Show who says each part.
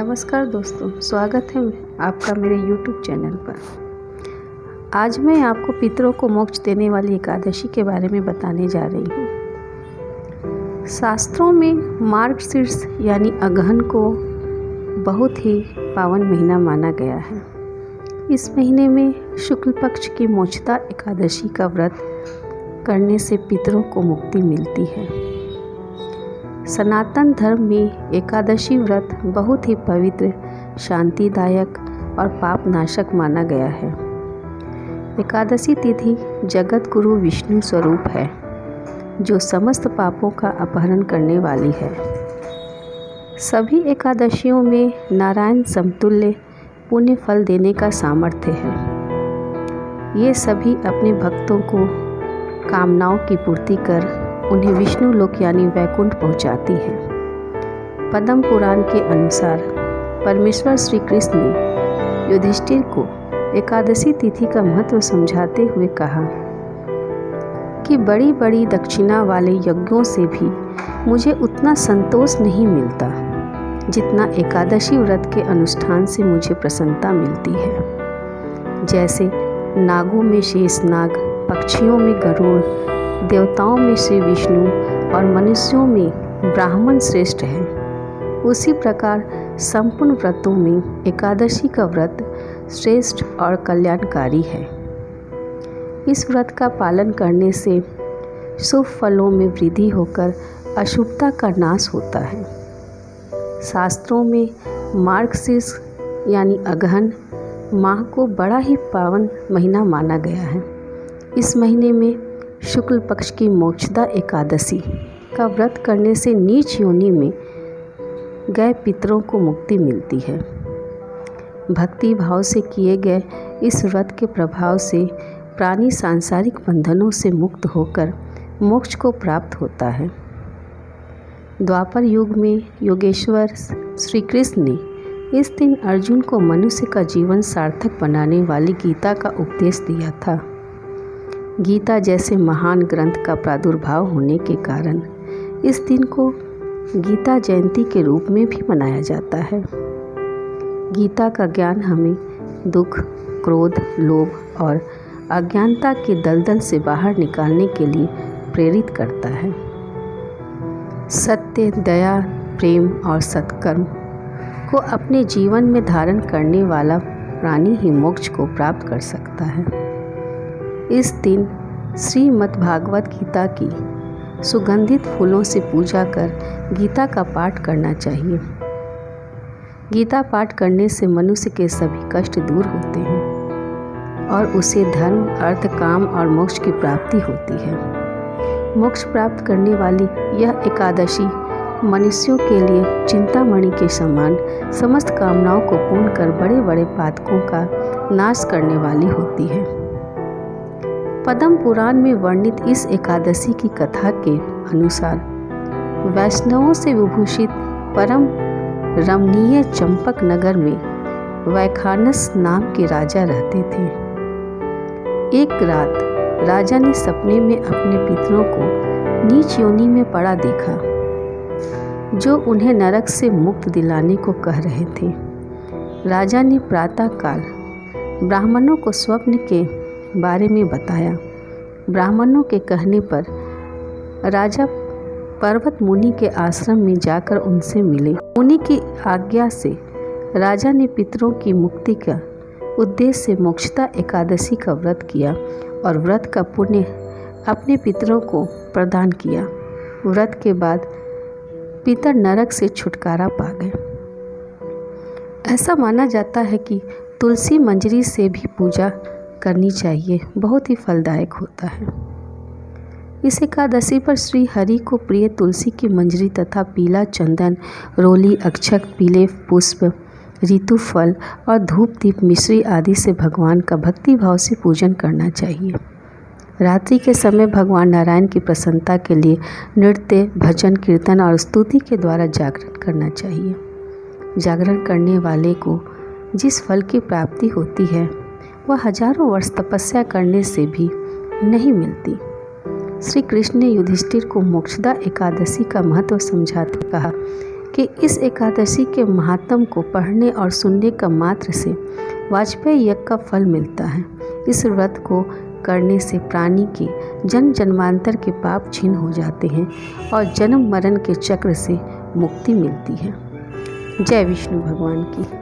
Speaker 1: नमस्कार दोस्तों, स्वागत है आपका मेरे YouTube चैनल पर। आज मैं आपको पितरों को मोक्ष देने वाली एकादशी के बारे में बताने जा रही हूँ। शास्त्रों में मार्गशीर्ष यानी अगहन को बहुत ही पावन महीना माना गया है। इस महीने में शुक्ल पक्ष की मोक्षदा एकादशी का व्रत करने से पितरों को मुक्ति मिलती है। सनातन धर्म में एकादशी व्रत बहुत ही पवित्र, शांतिदायक और पाप नाशक माना गया है। एकादशी तिथि जगत गुरु विष्णु स्वरूप है, जो समस्त पापों का अपहरण करने वाली है। सभी एकादशियों में नारायण समतुल्य पुण्य फल देने का सामर्थ्य है। ये सभी अपने भक्तों को कामनाओं की पूर्ति कर उन्हें विष्णु लोक यानी वैकुंठ पहुंचाती है। पद्म पुराण के अनुसार परमेश्वर श्री कृष्ण ने युधिष्ठिर को एकादशी तिथि का महत्व समझाते हुए कहा कि बड़ी बड़ी दक्षिणा वाले यज्ञों से भी मुझे उतना संतोष नहीं मिलता जितना एकादशी व्रत के अनुष्ठान से मुझे प्रसन्नता मिलती है। जैसे नागों में शेषनाग, पक्षियों में गरुड़, देवताओं में श्री विष्णु और मनुष्यों में ब्राह्मण श्रेष्ठ है, उसी प्रकार संपूर्ण व्रतों में एकादशी का व्रत श्रेष्ठ और कल्याणकारी है। इस व्रत का पालन करने से शुभ फलों में वृद्धि होकर अशुभता का नाश होता है। शास्त्रों में मार्गशीर्ष यानी अगहन माह को बड़ा ही पावन महीना माना गया है। इस महीने में शुक्ल पक्ष की मोक्षदा एकादशी का व्रत करने से नीच योनि में गए पितरों को मुक्ति मिलती है। भक्ति भाव से किए गए इस व्रत के प्रभाव से प्राणी सांसारिक बंधनों से मुक्त होकर मोक्ष को प्राप्त होता है। द्वापर युग में योगेश्वर श्री कृष्ण ने इस दिन अर्जुन को मनुष्य का जीवन सार्थक बनाने वाली गीता का उपदेश दिया था। गीता जैसे महान ग्रंथ का प्रादुर्भाव होने के कारण इस दिन को गीता जयंती के रूप में भी मनाया जाता है। गीता का ज्ञान हमें दुख, क्रोध, लोभ और अज्ञानता के दलदल से बाहर निकालने के लिए प्रेरित करता है। सत्य, दया, प्रेम और सत्कर्म को अपने जीवन में धारण करने वाला प्राणी ही मोक्ष को प्राप्त कर सकता है। इस दिन श्रीमद्भागवत गीता की सुगंधित फूलों से पूजा कर गीता का पाठ करना चाहिए। गीता पाठ करने से मनुष्य के सभी कष्ट दूर होते हैं और उसे धर्म, अर्थ, काम और मोक्ष की प्राप्ति होती है। मोक्ष प्राप्त करने वाली यह एकादशी मनुष्यों के लिए चिंतामणि के समान समस्त कामनाओं को पूर्ण कर बड़े बड़े पातकों का नाश करने वाली होती है। पद्म पुराण में वर्णित इस एकादशी की कथा के अनुसार वैष्णवों से विभूषित परम रमणीय चंपक नगर में वैखानस नाम के राजा रहते थे। एक रात राजा ने सपने में अपने पितरों को नीच योनि में पड़ा देखा, जो उन्हें नरक से मुक्त दिलाने को कह रहे थे। राजा ने प्रातःकाल ब्राह्मणों को स्वप्न के बारे में बताया। ब्राह्मणों के कहने पर राजा पर्वत मुनि के आश्रम में जाकर उनसे मिले। मुनि की आज्ञा से राजा ने पितरों की मुक्ति का उद्देश्य से मोक्षदा एकादशी का व्रत किया और व्रत का पुण्य अपने पितरों को प्रदान किया। व्रत के बाद पितर नरक से छुटकारा पा गए। ऐसा माना जाता है कि तुलसी मंजरी से भी पूजा करनी चाहिए, बहुत ही फलदायक होता है। इस एकादशी पर श्री हरि को प्रिय तुलसी की मंजरी तथा पीला चंदन, रोली, अक्षत, पीले पुष्प, ऋतु फल और धूप दीप मिश्री आदि से भगवान का भक्ति भाव से पूजन करना चाहिए। रात्रि के समय भगवान नारायण की प्रसन्नता के लिए नृत्य, भजन, कीर्तन और स्तुति के द्वारा जागरण करना चाहिए। जागरण करने वाले को जिस फल की प्राप्ति होती है वह हजारों वर्ष तपस्या करने से भी नहीं मिलती। श्री कृष्ण ने युधिष्ठिर को मोक्षदा एकादशी का महत्व समझाते कहा कि इस एकादशी के महात्म को पढ़ने और सुनने का मात्र से वाजपेयी यज्ञ का फल मिलता है। इस व्रत को करने से प्राणी के जन्म जन्मांतर के पाप क्षीण हो जाते हैं और जन्म मरण के चक्र से मुक्ति मिलती है। जय विष्णु भगवान की।